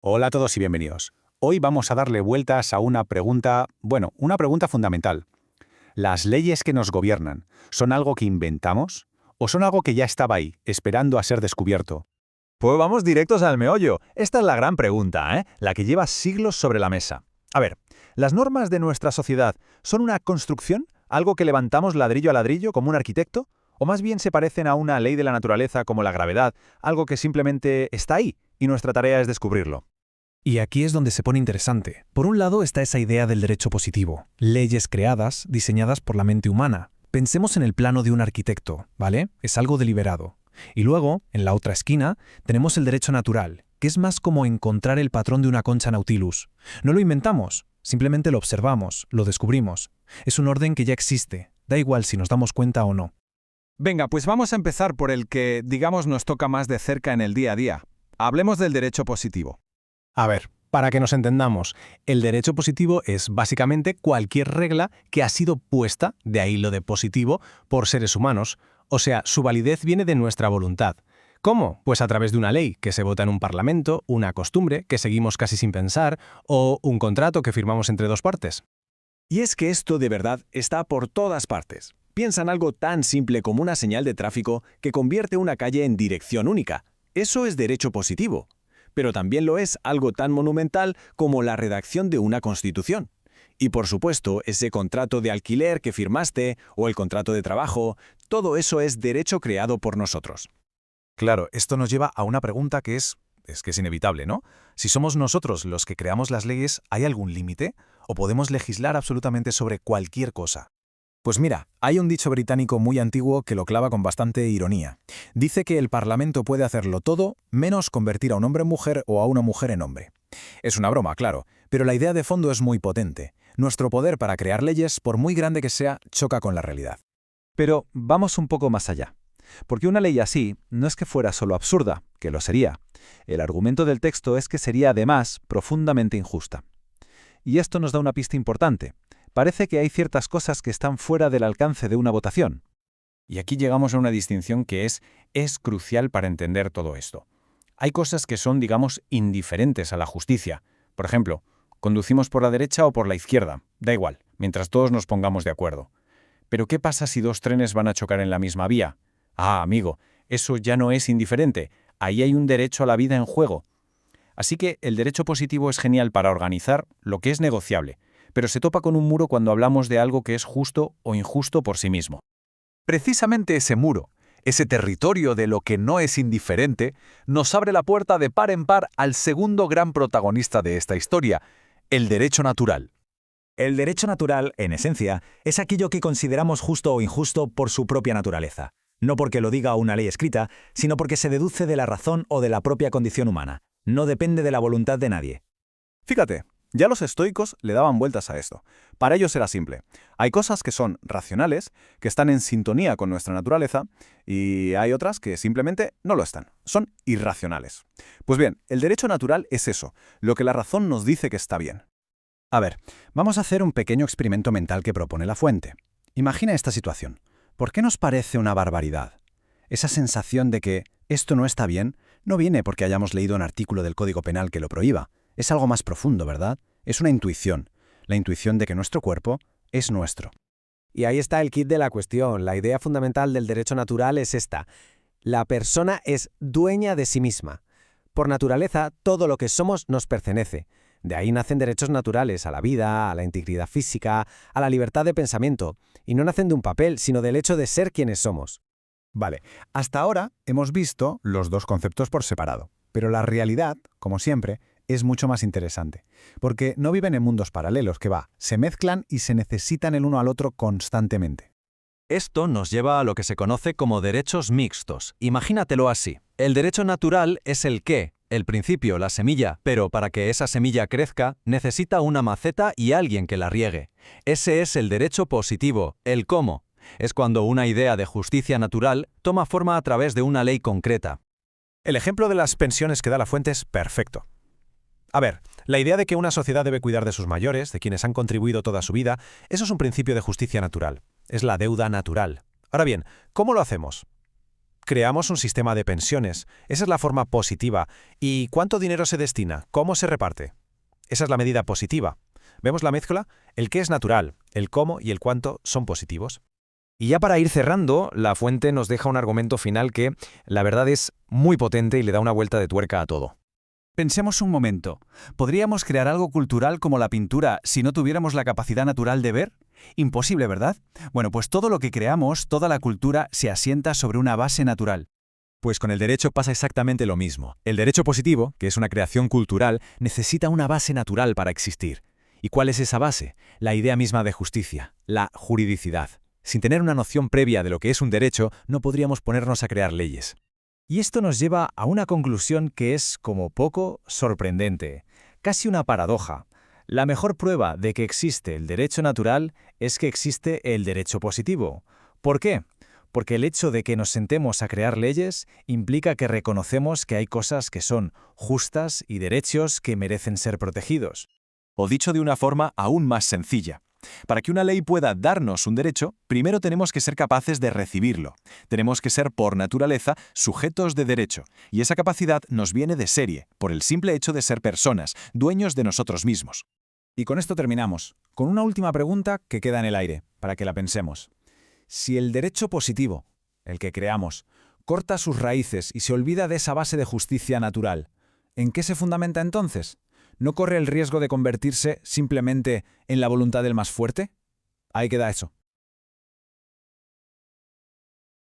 Hola a todos y bienvenidos. Hoy vamos a darle vueltas a una pregunta, una pregunta fundamental. ¿Las leyes que nos gobiernan son algo que inventamos o son algo que ya estaba ahí, esperando a ser descubierto? Pues vamos directos al meollo. Esta es la gran pregunta, la que lleva siglos sobre la mesa. A ver, ¿las normas de nuestra sociedad son una construcción, algo que levantamos ladrillo a ladrillo como un arquitecto? ¿O más bien se parecen a una ley de la naturaleza como la gravedad, algo que simplemente está ahí y nuestra tarea es descubrirlo? Y aquí es donde se pone interesante. Por un lado está esa idea del derecho positivo, leyes creadas, diseñadas por la mente humana. Pensemos en el plano de un arquitecto, ¿vale? Es algo deliberado. Y luego, en la otra esquina, tenemos el derecho natural, que es más como encontrar el patrón de una concha Nautilus. No lo inventamos, simplemente lo observamos, lo descubrimos. Es un orden que ya existe, da igual si nos damos cuenta o no. Venga, pues vamos a empezar por el que, digamos, nos toca más de cerca en el día a día. Hablemos del derecho positivo. A ver, para que nos entendamos, el derecho positivo es básicamente cualquier regla que ha sido puesta, de ahí lo de positivo, por seres humanos. O sea, su validez viene de nuestra voluntad. ¿Cómo? Pues a través de una ley que se vota en un parlamento, una costumbre que seguimos casi sin pensar, o un contrato que firmamos entre dos partes. Y es que esto de verdad está por todas partes. Piensa en algo tan simple como una señal de tráfico que convierte una calle en dirección única. Eso es derecho positivo. Pero también lo es algo tan monumental como la redacción de una constitución. Y por supuesto, ese contrato de alquiler que firmaste o el contrato de trabajo, todo eso es derecho creado por nosotros. Claro, esto nos lleva a una pregunta que es inevitable, ¿no? Si somos nosotros los que creamos las leyes, ¿hay algún límite? ¿O podemos legislar absolutamente sobre cualquier cosa? Pues mira, hay un dicho británico muy antiguo que lo clava con bastante ironía. Dice que el Parlamento puede hacerlo todo, menos convertir a un hombre en mujer o a una mujer en hombre. Es una broma, claro, pero la idea de fondo es muy potente. Nuestro poder para crear leyes, por muy grande que sea, choca con la realidad. Pero vamos un poco más allá. Porque una ley así no es que fuera solo absurda, que lo sería. El argumento del texto es que sería además profundamente injusta. Y esto nos da una pista importante. Parece que hay ciertas cosas que están fuera del alcance de una votación. Y aquí llegamos a una distinción que es crucial para entender todo esto. Hay cosas que son, digamos, indiferentes a la justicia. Por ejemplo, conducimos por la derecha o por la izquierda. Da igual, mientras todos nos pongamos de acuerdo. Pero ¿qué pasa si dos trenes van a chocar en la misma vía? Ah, amigo, eso ya no es indiferente. Ahí hay un derecho a la vida en juego. Así que el derecho positivo es genial para organizar lo que es negociable, pero se topa con un muro cuando hablamos de algo que es justo o injusto por sí mismo. Precisamente ese muro, ese territorio de lo que no es indiferente, nos abre la puerta de par en par al segundo gran protagonista de esta historia, el derecho natural. El derecho natural, en esencia, es aquello que consideramos justo o injusto por su propia naturaleza. No porque lo diga una ley escrita, sino porque se deduce de la razón o de la propia condición humana. No depende de la voluntad de nadie. Fíjate, ya los estoicos le daban vueltas a esto. Para ellos era simple. Hay cosas que son racionales, que están en sintonía con nuestra naturaleza, y hay otras que simplemente no lo están. Son irracionales. Pues bien, el derecho natural es eso, lo que la razón nos dice que está bien. A ver, vamos a hacer un pequeño experimento mental que propone la fuente. Imagina esta situación. ¿Por qué nos parece una barbaridad? Esa sensación de que esto no está bien no viene porque hayamos leído un artículo del Código Penal que lo prohíba. Es algo más profundo, ¿verdad? Es una intuición. La intuición de que nuestro cuerpo es nuestro. Y ahí está el kit de la cuestión. La idea fundamental del derecho natural es esta. La persona es dueña de sí misma. Por naturaleza, todo lo que somos nos pertenece. De ahí nacen derechos naturales a la vida, a la integridad física, a la libertad de pensamiento. Y no nacen de un papel, sino del hecho de ser quienes somos. Vale, hasta ahora hemos visto los dos conceptos por separado. Pero la realidad, como siempre, es mucho más interesante. Porque no viven en mundos paralelos, se mezclan y se necesitan el uno al otro constantemente. Esto nos lleva a lo que se conoce como derechos mixtos. Imagínatelo así. El derecho natural es el qué, el principio, la semilla, pero para que esa semilla crezca, necesita una maceta y alguien que la riegue. Ese es el derecho positivo, el cómo. Es cuando una idea de justicia natural toma forma a través de una ley concreta. El ejemplo de las pensiones que da la fuente es perfecto. A ver, la idea de que una sociedad debe cuidar de sus mayores, de quienes han contribuido toda su vida, eso es un principio de justicia natural. Es la deuda natural. Ahora bien, ¿cómo lo hacemos? creamos un sistema de pensiones. Esa es la forma positiva. ¿Y cuánto dinero se destina? ¿Cómo se reparte? Esa es la medida positiva. ¿Vemos la mezcla? El qué es natural, el cómo y el cuánto son positivos. Y ya para ir cerrando, la fuente nos deja un argumento final que, la verdad, es muy potente y le da una vuelta de tuerca a todo. Pensemos un momento. ¿Podríamos crear algo cultural como la pintura si no tuviéramos la capacidad natural de ver? Imposible, ¿verdad? Bueno, pues todo lo que creamos, toda la cultura, se asienta sobre una base natural. Pues con el derecho pasa exactamente lo mismo. El derecho positivo, que es una creación cultural, necesita una base natural para existir. ¿Y cuál es esa base? La idea misma de justicia, la juridicidad. Sin tener una noción previa de lo que es un derecho, no podríamos ponernos a crear leyes. Y esto nos lleva a una conclusión que es, como poco, sorprendente, casi una paradoja. La mejor prueba de que existe el derecho natural es que existe el derecho positivo. ¿Por qué? Porque el hecho de que nos sentemos a crear leyes implica que reconocemos que hay cosas que son justas y derechos que merecen ser protegidos. O dicho de una forma aún más sencilla. Para que una ley pueda darnos un derecho, primero tenemos que ser capaces de recibirlo. Tenemos que ser, por naturaleza, sujetos de derecho. Y esa capacidad nos viene de serie, por el simple hecho de ser personas, dueños de nosotros mismos. Y con esto terminamos, con una última pregunta que queda en el aire, para que la pensemos. Si el derecho positivo, el que creamos, corta sus raíces y se olvida de esa base de justicia natural, ¿en qué se fundamenta entonces? ¿No corre el riesgo de convertirse simplemente en la voluntad del más fuerte? Ahí queda eso.